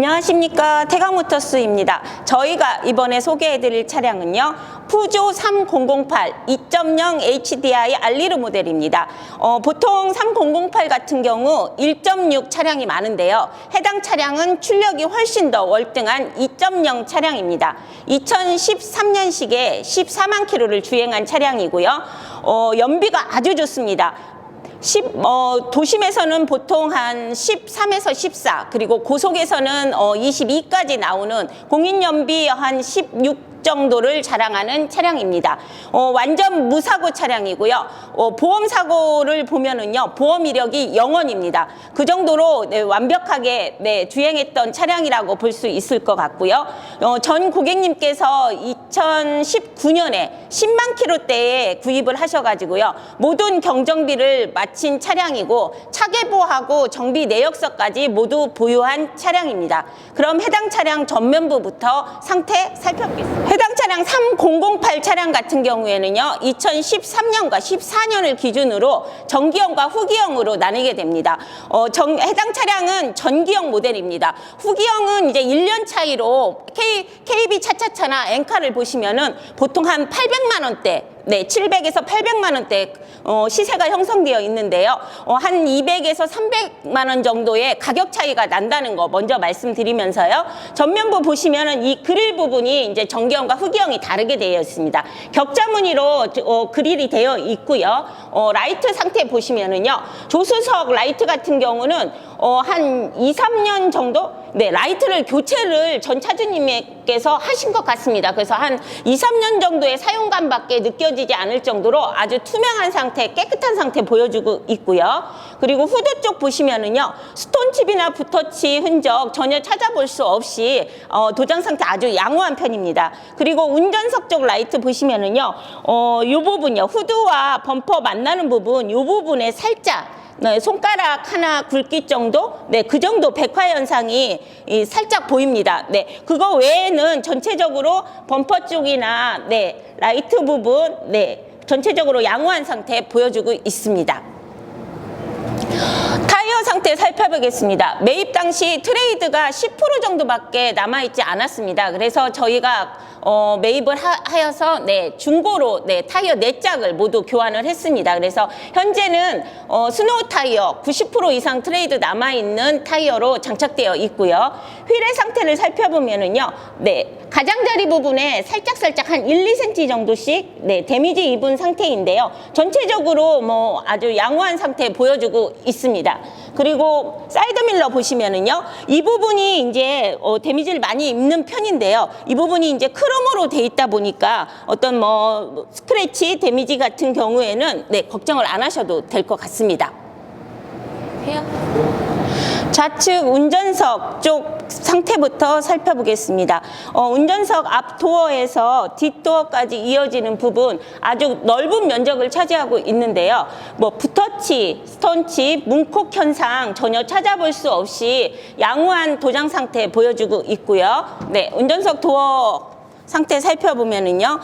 안녕하십니까, 태강모터스입니다. 저희가 이번에 소개해드릴 차량은요, 푸조 3008 2.0 HDI 알리르 모델입니다. 보통 3008 같은 경우 1.6 차량이 많은데요, 해당 차량은 출력이 훨씬 더 월등한 2.0 차량입니다. 2013년식에 14만 킬로를 주행한 차량이고요. 연비가 아주 좋습니다. 도심에서는 보통 한 13에서 14, 그리고 고속에서는 22까지 나오는 공인연비 한 16 정도를 자랑하는 차량입니다. 완전 무사고 차량이고요. 보험사고를 보면은요, 보험 이력이 0원입니다. 그 정도로 완벽하게 주행했던 차량이라고 볼 수 있을 것 같고요. 전 고객님께서 2019년에 10만 킬로대에 구입을 하셔가지고요, 모든 경정비를 마친 차량이고 차계보하고 정비 내역서까지 모두 보유한 차량입니다. 그럼 해당 차량 전면부부터 상태 살펴보겠습니다. 해당 차량 3008 차량 같은 경우에는요, 2013년과 14년을 기준으로 전기형과 후기형으로 나뉘게 됩니다. 해당 차량은 전기형 모델입니다. 후기형은 이제 1년 차이로 KB 차차차나 엔카를 보시면은 보통 한 800만 원대, 700에서 800만 원대 시세가 형성되어 있는데요. 한 200에서 300만 원 정도의 가격 차이가 난다는 거 먼저 말씀드리면서요. 전면부 보시면은 이 그릴 부분이 이제 전기형과 후기형이 다르게 되어 있습니다. 격자 무늬로 그릴이 되어 있고요. 라이트 상태 보시면은요, 조수석 라이트 같은 경우는 한 2, 3년 정도 라이트를 교체를 전 차주님께서 하신 것 같습니다. 그래서 한 2, 3년 정도의 사용감밖에 느껴지지 않을 정도로 아주 투명한 상태, 깨끗한 상태 보여주고 있고요. 그리고 후드 쪽 보시면은요, 스톤칩이나 붓터치 흔적 전혀 찾아볼 수 없이 도장 상태 아주 양호한 편입니다. 그리고 운전석 쪽 라이트 보시면은요, 요 부분요, 후드와 범퍼 만나는 부분, 요 부분에 살짝 손가락 하나 굵기 정도? 그 정도 백화 현상이 살짝 보입니다. 그거 외에는 전체적으로 범퍼 쪽이나 라이트 부분, 전체적으로 양호한 상태 보여주고 있습니다. 타이어 상태 살펴보겠습니다. 매입 당시 트레이드가 10% 정도밖에 남아있지 않았습니다. 그래서 저희가 매입을 하여서 중고로 타이어 4짝을 모두 교환을 했습니다. 그래서 현재는 스노우 타이어 90% 이상 트레이드 남아있는 타이어로 장착되어 있고요. 휠의 상태를 살펴보면은요, 가장자리 부분에 살짝 한 1, 2cm 정도씩 데미지 입은 상태인데요. 전체적으로 아주 양호한 상태 보여주고 있습니다. 그리고 사이드밀러 보시면은요, 이 부분이 이제 데미지를 많이 입는 편인데요. 이 부분이 이제 크롬으로 돼 있다 보니까 어떤 스크래치 데미지 같은 경우에는 걱정을 안 하셔도 될 것 같습니다. 좌측 운전석 쪽 상태부터 살펴보겠습니다. 운전석 앞 도어에서 뒷도어까지 이어지는 부분 아주 넓은 면적을 차지하고 있는데요. 붓터치, 스톤칩, 문콕 현상 전혀 찾아볼 수 없이 양호한 도장 상태 보여주고 있고요. 운전석 도어 상태 살펴보면은요,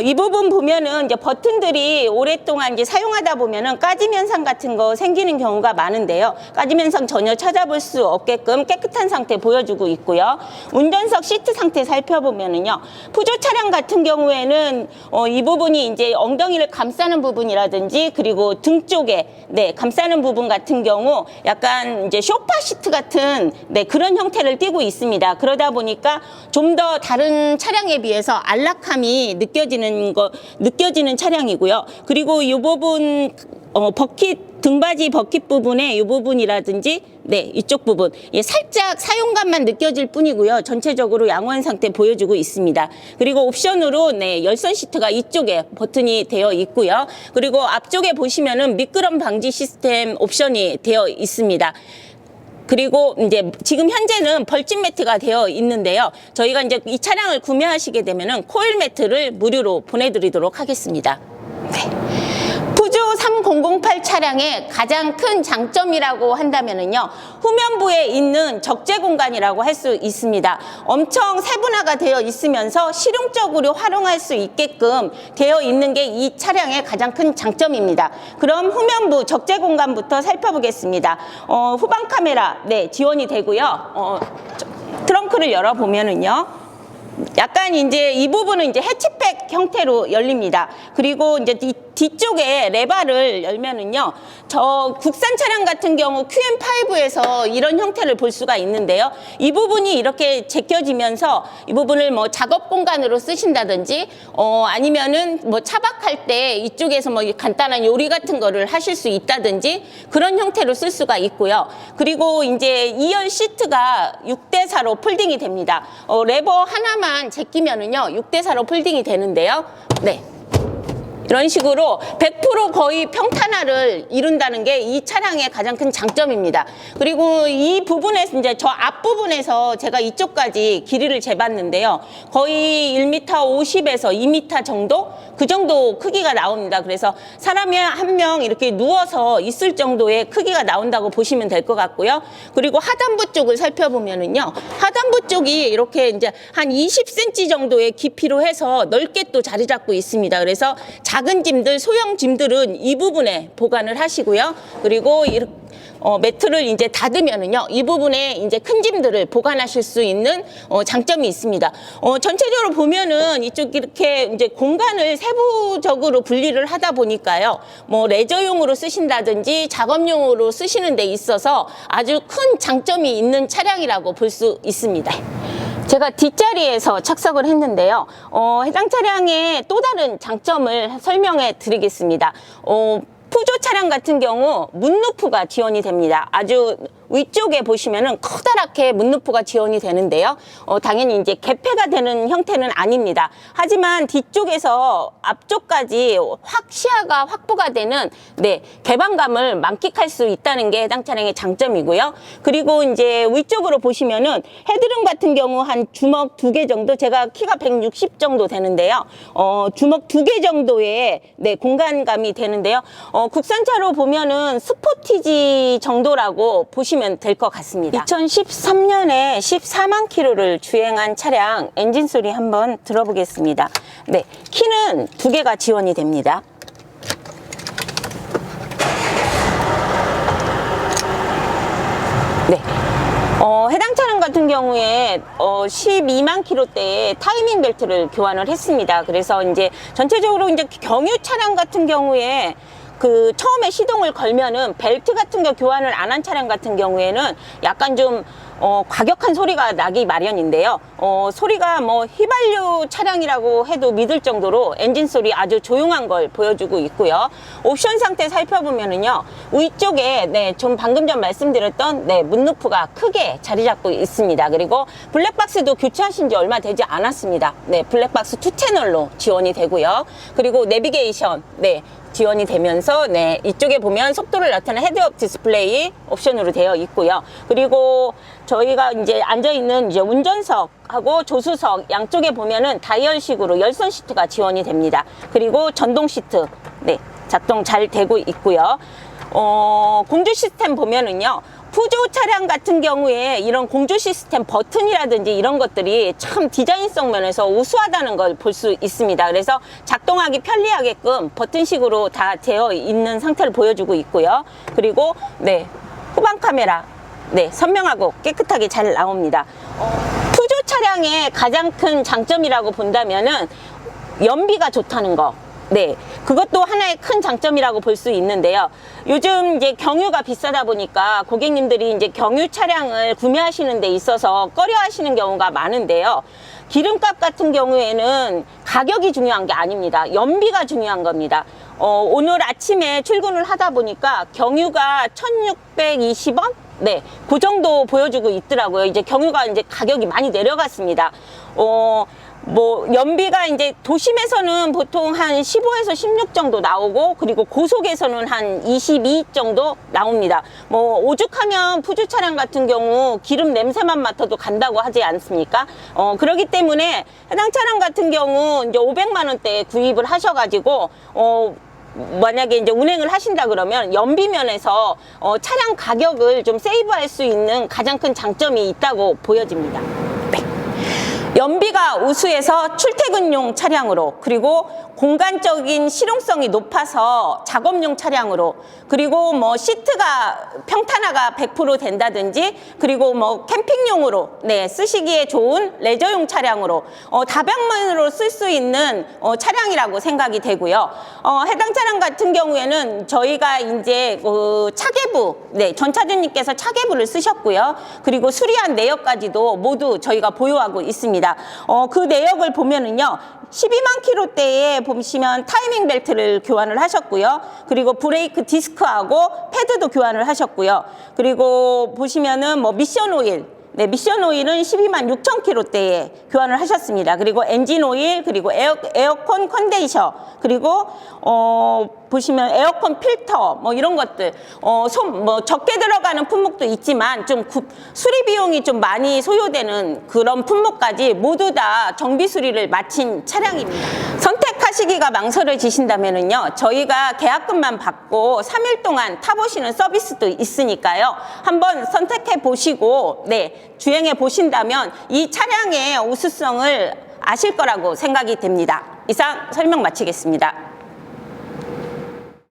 이 부분 보면은 이제 버튼들이 오랫동안 이제 사용하다 보면은 까짐 현상 같은 거 생기는 경우가 많은데요. 까짐 현상 전혀 찾아볼 수 없게끔 깨끗한 상태 보여주고 있고요. 운전석 시트 상태 살펴보면은요, 푸조 차량 같은 경우에는 이 부분이 이제 엉덩이를 감싸는 부분이라든지 그리고 등 쪽에 감싸는 부분 같은 경우 약간 이제 소파 시트 같은 그런 형태를 띠고 있습니다. 그러다 보니까 좀 더 다른 차량에 비해서 안락함이 느껴지는 차량이고요. 그리고 이 부분 등받이 버킷 부분에 이 부분이라든지 이쪽 부분 살짝 사용감만 느껴질 뿐이고요. 전체적으로 양호한 상태 보여주고 있습니다. 그리고 옵션으로 열선 시트가 이쪽에 버튼이 되어 있고요. 그리고 앞쪽에 보시면은 미끄럼 방지 시스템 옵션이 되어 있습니다. 그리고 이제 지금 현재는 벌집 매트가 되어 있는데요. 저희가 이제 이 차량을 구매하시게 되면은 코일 매트를 무료로 보내드리도록 하겠습니다. 푸조 3008 차량의 가장 큰 장점이라고 한다면은요, 후면부에 있는 적재 공간이라고 할 수 있습니다. 엄청 세분화가 되어 있으면서 실용적으로 활용할 수 있게끔 되어 있는 게 이 차량의 가장 큰 장점입니다. 그럼 후면부 적재 공간부터 살펴보겠습니다. 후방 카메라 지원이 되고요. 트렁크를 열어보면은요. 약간 이제 이 부분은 이제 해치백 형태로 열립니다. 그리고 이제 뒤쪽에 레바를 열면은요, 저 국산 차량 같은 경우 QM5에서 이런 형태를 볼 수가 있는데요. 이 부분이 이렇게 제껴지면서 이 부분을 뭐 작업 공간으로 쓰신다든지, 아니면은 뭐 차박할 때 이쪽에서 뭐 간단한 요리 같은 거를 하실 수 있다든지 그런 형태로 쓸 수가 있고요. 그리고 이제 2열 시트가 6대4로 폴딩이 됩니다. 레버 하나만 제끼면은요, 6대4로 폴딩이 되는데요. 네. 이런 식으로 100% 거의 평탄화를 이룬다는 게 이 차량의 가장 큰 장점입니다. 그리고 이 부분에서 이제 저 앞부분에서 제가 이쪽까지 길이를 재봤는데요. 거의 1m 50에서 2m 정도? 그 정도 크기가 나옵니다. 그래서 사람이 한 명 이렇게 누워서 있을 정도의 크기가 나온다고 보시면 될 것 같고요. 그리고 하단부 쪽을 살펴보면은요. 하단부 쪽이 이렇게 이제 한 20cm 정도의 깊이로 해서 넓게 또 자리 잡고 있습니다. 그래서 작은 짐들, 소형 짐들은 이 부분에 보관을 하시고요. 그리고 매트를 이제 닫으면은요, 이 부분에 이제 큰 짐들을 보관하실 수 있는 장점이 있습니다. 전체적으로 보면은 이쪽 이렇게 이제 공간을 세부적으로 분리를 하다 보니까요, 뭐 레저용으로 쓰신다든지 작업용으로 쓰시는 데 있어서 아주 큰 장점이 있는 차량이라고 볼 수 있습니다. 제가 뒷자리에서 착석을 했는데요. 해당 차량의 또 다른 장점을 설명해 드리겠습니다. 푸조 차량 같은 경우 문루프가 지원이 됩니다. 아주 위쪽에 보시면은 커다랗게 문루프가 지원이 되는데요. 당연히 이제 개폐가 되는 형태는 아닙니다. 하지만 뒤쪽에서 앞쪽까지 시야가 확보가 되는 개방감을 만끽할 수 있다는 게 해당 차량의 장점이고요. 그리고 이제 위쪽으로 보시면은 헤드룸 같은 경우 한 주먹 2개 정도, 제가 키가 160 정도 되는데요. 주먹 2개 정도의 공간감이 되는데요. 국산차로 보면은 스포티지 정도라고 보시면 될 것 같습니다. 2013년에 14만 킬로를 주행한 차량 엔진 소리 한번 들어보겠습니다. 네, 키는 2개가 지원이 됩니다. 네. 해당 차량 같은 경우에 12만 킬로대에 타이밍 벨트를 교환을 했습니다. 그래서 이제 전체적으로 이제 경유 차량 같은 경우에 처음에 시동을 걸면은 벨트 같은 거 교환을 안 한 차량 같은 경우에는 약간 좀 과격한 소리가 나기 마련인데요. 소리가 뭐 휘발유 차량이라고 해도 믿을 정도로 엔진 소리 아주 조용한 걸 보여주고 있고요. 옵션 상태 살펴보면은요, 위쪽에 좀 방금 전 말씀드렸던 문루프가 크게 자리 잡고 있습니다. 그리고 블랙박스도 교체하신 지 얼마 되지 않았습니다. 블랙박스 2채널로 지원이 되고요. 그리고 내비게이션 지원이 되면서 이쪽에 보면 속도를 나타내는 헤드업 디스플레이 옵션으로 되어 있고요. 그리고 저희가 이제 앉아있는 이제 운전석하고 조수석 양쪽에 보면은 다이얼식으로 열선 시트가 지원이 됩니다. 그리고 전동 시트 작동 잘 되고 있고요. 공조 시스템 보면은요, 푸조 차량 같은 경우에 이런 공조 시스템 버튼이라든지 이런 것들이 참 디자인성 면에서 우수하다는 걸 볼 수 있습니다. 그래서 작동하기 편리하게끔 버튼식으로 다 되어 있는 상태를 보여주고 있고요. 그리고 후방 카메라 선명하고 깨끗하게 잘 나옵니다. 푸조 차량의 가장 큰 장점이라고 본다면은 연비가 좋다는 거. 그것도 하나의 큰 장점이라고 볼 수 있는데요. 요즘 이제 경유가 비싸다 보니까 고객님들이 이제 경유 차량을 구매하시는 데 있어서 꺼려 하시는 경우가 많은데요. 기름값 같은 경우에는 가격이 중요한 게 아닙니다. 연비가 중요한 겁니다. 오늘 아침에 출근을 하다 보니까 경유가 1,620원? 그 정도 보여주고 있더라고요. 이제 경유가 이제 가격이 많이 내려갔습니다. 연비가 이제 도심에서는 보통 한 15에서 16 정도 나오고, 그리고 고속에서는 한 22 정도 나옵니다. 오죽하면 푸조 차량 같은 경우 기름 냄새만 맡아도 간다고 하지 않습니까? 그렇기 때문에 해당 차량 같은 경우 이제 500만 원대에 구입을 하셔가지고, 만약에 이제 운행을 하신다 그러면 연비 면에서 차량 가격을 좀 세이브할 수 있는 가장 큰 장점이 있다고 보여집니다. 연비가 우수해서 출퇴근용 차량으로, 그리고 공간적인 실용성이 높아서 작업용 차량으로, 그리고 뭐 시트가 평탄화가 100% 된다든지, 그리고 뭐 캠핑용으로 쓰시기에 좋은 레저용 차량으로 다방면으로 쓸 수 있는 차량이라고 생각이 되고요. 해당 차량 같은 경우에는 저희가 이제 차계부, 전차주님께서 차계부를 쓰셨고요. 그리고 수리한 내역까지도 모두 저희가 보유하고 있습니다. 그 내역을 보면은요, 12만 킬로대에 보시면 타이밍 벨트를 교환을 하셨고요. 그리고 브레이크 디스크하고 패드도 교환을 하셨고요. 그리고 보시면은 뭐 미션 오일, 미션 오일은 12만 6천 킬로대에 교환을 하셨습니다. 그리고 엔진 오일, 그리고 에어컨 컨덴서, 그리고 보시면 에어컨 필터, 뭐 이런 것들, 뭐 적게 들어가는 품목도 있지만 좀 수리 비용이 좀 많이 소요되는 그런 품목까지 모두 다 정비 수리를 마친 차량입니다. 선택하시기가 망설여지신다면은요, 저희가 계약금만 받고 3일 동안 타보시는 서비스도 있으니까요. 한번 선택해 보시고, 주행해 보신다면 이 차량의 우수성을 아실 거라고 생각이 됩니다. 이상 설명 마치겠습니다.